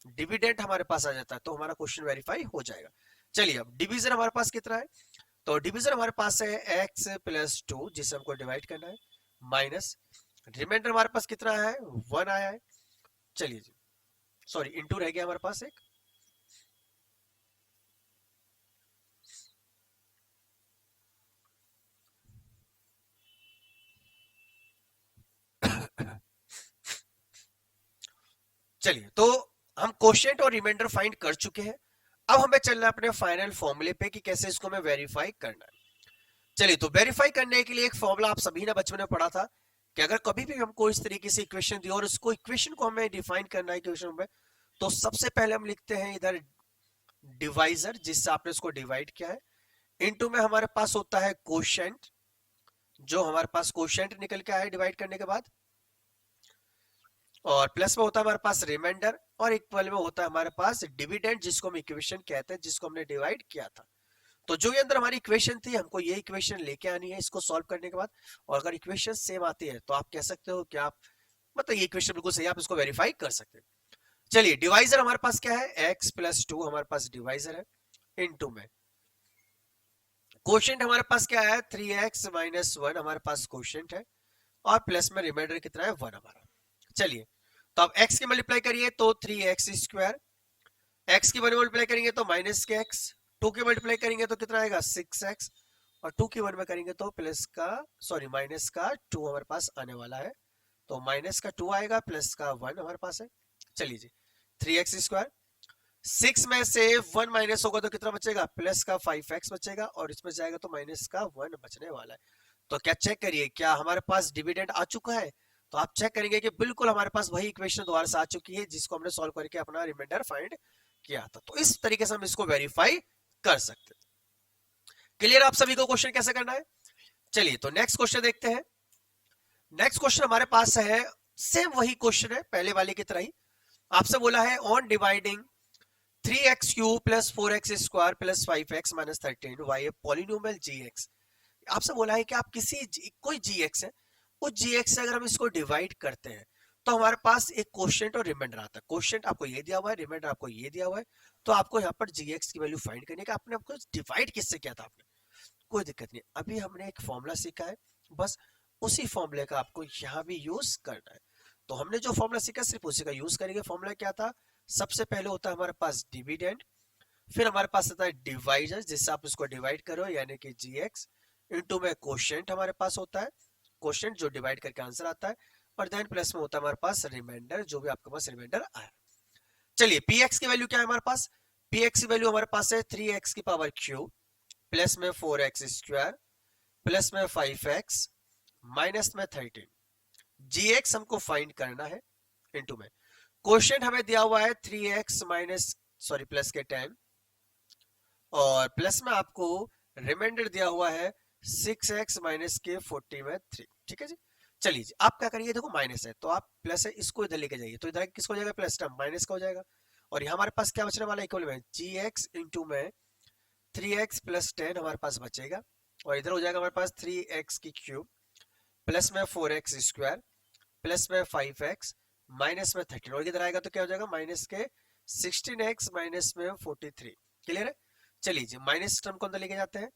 Speaker 1: डिविडेंड हमारे पास आ जाता है, तो हमारा क्वेश्चन वेरीफाई हो जाएगा। चलिए अब डिवीजन हमारे पास कितना है, तो डिवीजन हमारे पास है x प्लस 2 जिसे हमको डिवाइड करना है, माइनस रिमाइंडर हमारे पास कितना है? 1 आया है। चलिए जी सॉरी इंटू रह गया हमारे पास एक। चलिए तो हम क्वोशिएंट और रिमाइंडर फाइंड कर चुके हैं। अब हमें चलना है अपने फाइनल फॉर्मूले पे कि कैसे इसको हमें वेरीफाई करना है। चलिए, तो वेरीफाई करने के लिए एक फॉर्मूला आप सभी ने बचपन में पढ़ा था कि अगर कभी भी हमको इस तरीके से इक्वेशन दी और उसको इक्वेशन को हमें डिफाइन करना है इक्वेशन में, तो सबसे पहले हम लिखते हैं इधर डिवाइजर, जिससे आपने इसको डिवाइड किया है, इनटू में हमारे पास होता है कोशेंट, जो हमारे पास कोशेंट निकल के आया डिवाइड करने के बाद, और प्लस में होता है हमारे पास रिमाइंडर, और इक्वल में होता है हमारे पास डिविडेंड, जिसको हम इक्वेशन कहते हैं, जिसको हमने डिवाइड किया था। तो जो ये अंदर हमारी इक्वेशन थी, हमको ये इक्वेशन लेके आनी है इसको सॉल्व करने के बाद। और अगर इक्वेशन सेम आती है तो आप कह सकते हो कि आप मतलब ये इक्वेशन बिल्कुल सही, आप इसको वेरीफाई कर सकते हैं। चलिए, डिवाइजर हमारे पास क्या है, x प्लस 2 हमारे पास डिवाइजर है, इनटू में कोशेंट हमारे पास क्या है, 3x माइनस 1 हमारे पास कोशेंट है, और प्लस में रिमाइंडर कितना है, 1 हमारा। चलिए, तो अब x की मल्टीप्लाई करिए तो 3x स्क्वायर, x की 1 मल्टीप्लाई करेंगे तो माइनस के x, 2 की मल्टीप्लाई करेंगे तो कितना आएगा 6x, और 2 की 1 में करेंगे तो प्लस का माइनस का 2 हमारे पास आने वाला है, तो माइनस का 2 आएगा, प्लस का 1 हमारे पास है। चलिए जी, 3x स्क्वायर, 6 में से 1 माइनस होगा तो कितना बचेगा, प्लस का 5x बचेगा, और इसमें जाएगा तो माइनस का 1 बचने वाला है। तो क्या चेक करिए, क्या हमारे पास डिविडेंड आ चुका है? तो आप चेक करेंगे कि बिल्कुल हमारे पास वही इक्वेशन दोबारा से आ चुकी है, जिसको हमने सॉल्व करके अपना रिमाइंडर फाइंड किया था। तो इस तरीके से हम इसको वेरीफाई कर सकते हैं। क्लियर आप सभी को क्वेश्चन कैसे करना है? चलिए, तो नेक्स्ट क्वेश्चन देखते हैं। नेक्स्ट क्वेश्चन हमारे पास है, सेम वही क्वेश्चन है पहले वाले की तरह ही। आपसे बोला है on dividing 3x cube plus 4x square plus 5x minus 13 by a polynomial gx। आपसे बोला है कि आप कोई gx है, उस gx से अगर हम इसको डिवाइड करते हैं तो हमारे पास एक क्वोशिएंट और रिमाइंडर आता है। क्वोशिएंट आपको ये दिया हुआ है, रिमाइंडर आपको ये दिया हुआ है, तो आपको यहाँ पर gx की वैल्यू फाइंड करने का, आपने आपको डिवाइड किससे किया था आपने, कोई दिक्कत नहीं। अभी हमने एक फॉर्मूला सीखा है, बस उसी फॉर्मूले का आपको यहाँ भी यूज करना है। तो हमने जो फॉर्मूला सीखा सिर्फ उसी का यूज करेंगे। फॉर्मूला क्या था, सबसे पहले होता है हमारे पास डिविडेंड, फिर हमारे पास आता है डिवाइजर, जिससे आप इसको डिवाइड करो यानी कि gx, इनटू में कोशेंट हमारे पास होता है, कोशेंट जो डिवाइड करके आंसर आता है, और देन प्लस में होता है हमारे पास रिमाइंडर, जो भी आपके पास रिमाइंडर आया। चलिए, px की वैल्यू क्या है हमारे पास, px की वैल्यू हमारे पास है 3x की पावर क्यूब प्लस में 4x स्क्वायर प्लस में 5x माइनस में 13। gx हमको फाइंड करना है, इनटू में कोशेंट हमें दिया हुआ है 3x माइनस प्लस के 10, और प्लस में आपको रिमाइंडर दिया हुआ है 6x माइनस के 40 में 3। ठीक है जी। चलिए जी, आप क्या करिए, देखो माइनस है तो आप प्लस है इसको इधर लेके जाइए, तो इधर किसको हो जाएगा, प्लस टर्म माइनस का हो जाएगा, और यहाँ हमारे पास क्या बचने वाला है, इक्वल में gx इंटू में 3x प्लस 10 हमारे पास बचेगा, और इधर हो जाएगा हमारे पास 3x की क्यूब प्लस में 4x स्क्वायर प्लस में 5x माइनस में 13, और इधर आएगा तो क्या हो जाएगा, माइनस के 16x माइनस में 43। क्लियर है? चलिए जी, माइनस टर्म को अंदर लेके जाते हैं।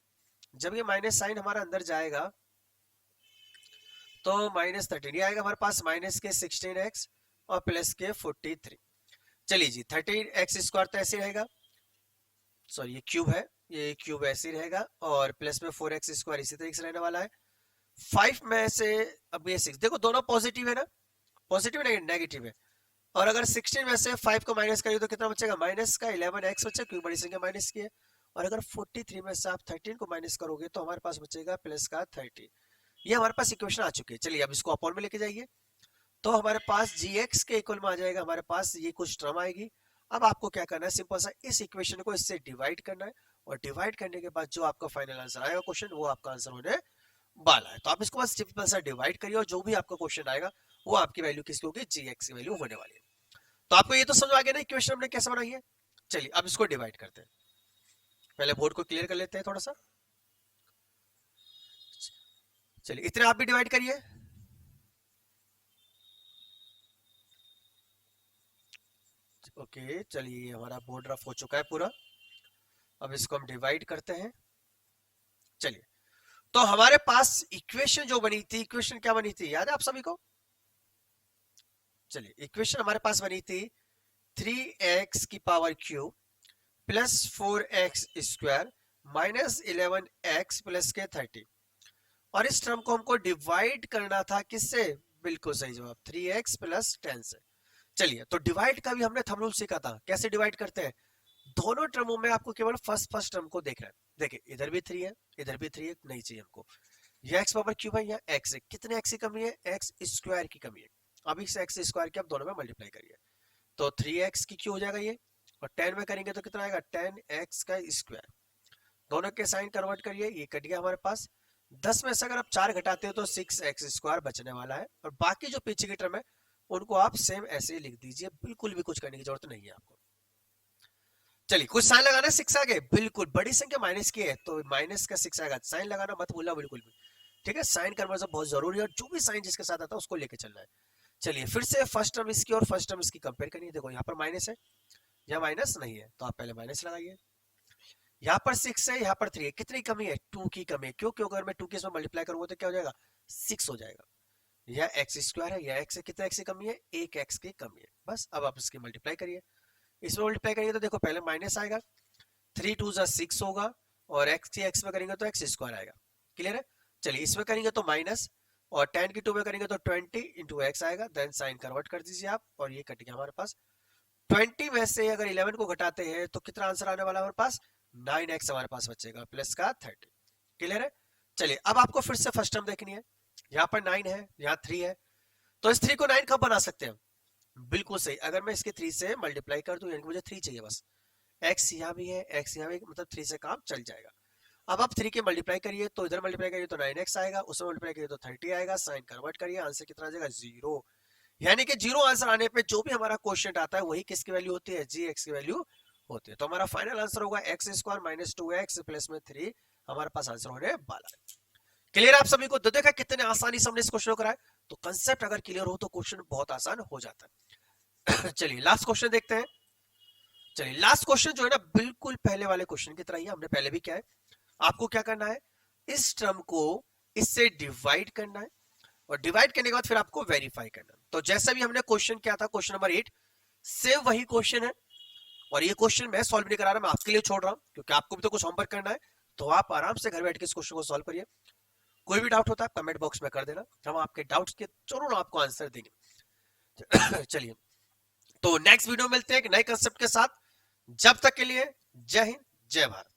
Speaker 1: जब ये माइनस साइन हमारा अंदर जाएगा तो माइनस 13 ये आएगा हमारे पास, माइनस के 16x और प्लस के 43। चलिए जी, 13x स्क्वायर तो ऐसे रहेगा, ये क्यूब है, ये क्यूब ऐसे रहेगा, और प्लस में 4x स्क्वायर इसी तरीके से रहने वाला है। 5 में से अब ये 6, देखो दोनों पॉजिटिव है ना, पॉजिटिव नेगेटिव है, और अगर 16 में से 5 को माइनस करिए तो कितना बचेगा, माइनस का 11x बचेगा, क्योंकि बड़ी संख्या माइनस की है, और अगर 43 में से आप 13 को माइनस करोगे तो हमारे पास बचेगा प्लस का 13। ये हमारे पास इक्वेशन आ चुकी है। चलिए, अब इसको अपॉन में लेके जाइए, तो हमारे पास gx के इक्वल में आ जाएगा, हमारे पास ये कुछ टर्म आएगी। अब आपको क्या करना है, सिंपल सा इस इक्वेशन को इससे डिवाइड करना है, और डिवाइड करने के बाद जो आपका फाइनल आंसर आएगा क्वेश्चन, वो आपका आंसर होने वाला है। तो आप इसको बस सिंपल सा डिवाइड करिए, और जो भी आपका क्वेश्चन आएगा वो आपकी वैल्यू किसकी होगी, gx की वैल्यू होने वाली है। तो आपको ये तो समझ आ गया ना इक्वेशन हमने कैसे बनाई है। चलिए, अब इसको डिवाइड करते हैं, पहले बोर्ड को क्लियर कर लेते हैं थोड़ा सा। चलिए, इतने आप भी डिवाइड करिए। ओके, चलिए हमारा बोर्ड रफ हो चुका है पूरा। अब इसको हम डिवाइड करते हैं। चलिए, तो हमारे पास इक्वेशन जो बनी थी, इक्वेशन क्या बनी थी, याद है आप सभी को? चलिए, इक्वेशन हमारे पास बनी थी 3x की power cube plus 4x square minus 11x plus के 30, और इस टर्म को हमको डिवाइड करना था किससे, बिल्कुल सही जवाब 3x प्लस 10 से। चलिए, तो डिवाइड का भी हमने थंब रूल सीखा था, कैसे डिवाइड करते हैं, दोनों टर्मों में आपको केवल फर्स्ट टर्म को देखना है। देखिए इधर भी 3 है, इधर भी 3 है, नहीं चाहिए हमको। यह एक्स पावर क्यूब है, या एक्स है, कितने एक्स की कमी है, एक्स स्क्वायर की कमी है। अब इस एक्स स्क्वायर की आप दोनों में मल्टीप्लाई करिए, तो 3x की क्यों हो जाएगा ये, और 10 में करेंगे तो कितना आएगा 10x का स्क्वायर। दोनों के साइन कन्वर्ट करिए, ये कट गया हमारे पास। 10 में से अगर आप 4 घटाते हो तो 6x स्क्वायर बचने वाला है, और बाकी जो पीछे की टर्म है उनको आप सेम ऐसे ही लिख दीजिए, बिल्कुल भी कुछ करने की जरूरत नहीं है आपको। चलिए कुछ साइन लगाना, 6 आगे, बिल्कुल बड़ी संख्या माइनस की है तो माइनस का 6 आएगा, साइन लगाना मत भूलना बिल्कुल भी, ठीक है। साइन कन्वर्जन बहुत जरूरी है, और जो भी साइन जिसके साथ आता है उसको लेके चलना है। चलिए फिर से फर्स्ट टर्म इसकी और फर्स्ट टर्म इसकी कंपेयर करिए। देखो यहाँ पर माइनस है, यहाँ माइनस नहीं है, तो आप पहले माइनस लगाइए। यहाँ पर 6 है, यहाँ पर 3 है, कितनी कमी है, 2 की कमी है। क्यों, क्यों अगर मैं 2 के इसमें मल्टीप्लाई करूंगा तो क्या हो जाएगा, 6 हो जाएगा। यह एक्स स्क्वायर है, यह एक्स है, कितना एक्स की कमी है, 1 एक्स की कमी है। बस अब आप इसकी मल्टीप्लाई करिए, इसमें मल्टीप्लाई करिए तो देखो पहले माइनस आएगा, 3 2 6 होगा, और एक्स में करेंगे तो एक्स स्क्वायर आएगा। क्लियर है। चलिए इसमें करेंगे तो माइनस, और 10 की 2 में करेंगे तो 20 इंटू एक्स आएगा, देन साइन कन्वर्ट कर दीजिए आप, और ये कट गया हमारे पास। 20 में से अगर 11 को घटाते हैं तो कितना आंसर आने वाला है हमारे पास, 9x हमारे पास बचेगा, प्लस का 30। क्लियर है। चलिए अब आपको फिर से फर्स्ट टर्म देखनी है, यहाँ पर 9 है, यहाँ 3 है, तो इस 3 को 9 कब बना सकते हैं, बिल्कुल सही, अगर मैं इसके 3 से मल्टीप्लाई कर दूं, यानी मुझे 3 चाहिए बस, x यहाँ भी है, x यहाँ भी, मतलब 3 से काम चल जाएगा। अब आप 3 के मल्टीप्लाई करिए, तो इधर मल्टीप्लाई करिए तो 9x आएगा, उसमें मल्टीप्लाई करिए तो 30 आएगा, साइन कन्वर्ट करिए, आंसर कितना आ जाएगा, 0। यानी कि 0 आंसर आने पे जो भी हमारा क्वेश्चन आता है वही किसकी वैल्यू होती है, जी एक्स की वैल्यू होती है। तो हमारा फाइनल आंसर होगा x square minus 2x plus में 3, हमारे पास आंसर होने वाला है। क्लियर आप सभी को, तो देखा कितने आसानी से हमने इस क्वेश्चन को कराया। तो कंसेप्ट अगर क्लियर हो तो क्वेश्चन बहुत आसान हो जाता है। चलिए लास्ट क्वेश्चन देखते हैं। चलिए लास्ट क्वेश्चन जो है ना, बिल्कुल पहले वाले क्वेश्चन की तरह ही, हमने पहले भी किया है। आपको क्या करना है, इस टर्म को इससे डिवाइड करना है, और डिवाइड करने के बाद फिर आपको वेरीफाई करना है। तो जैसा भी हमने क्वेश्चन किया था क्वेश्चन नंबर 8, सेम वही क्वेश्चन है, और ये क्वेश्चन मैं सॉल्व नहीं करा रहा, मैं आपके लिए छोड़ रहा हूं, क्योंकि आपको भी तो कुछ होमवर्क करना है। तो आप आराम से घर बैठ के इस क्वेश्चन को सॉल्व करिए। कोई भी डाउट होता है कमेंट बॉक्स में कर देना, हम आपके डाउट्स के जरूर आपको आंसर देंगे। चलिए तो नेक्स्ट वीडियो मिलते हैं एक नए कंसेप्ट के साथ, जब तक के लिए जय हिंद जय भारत।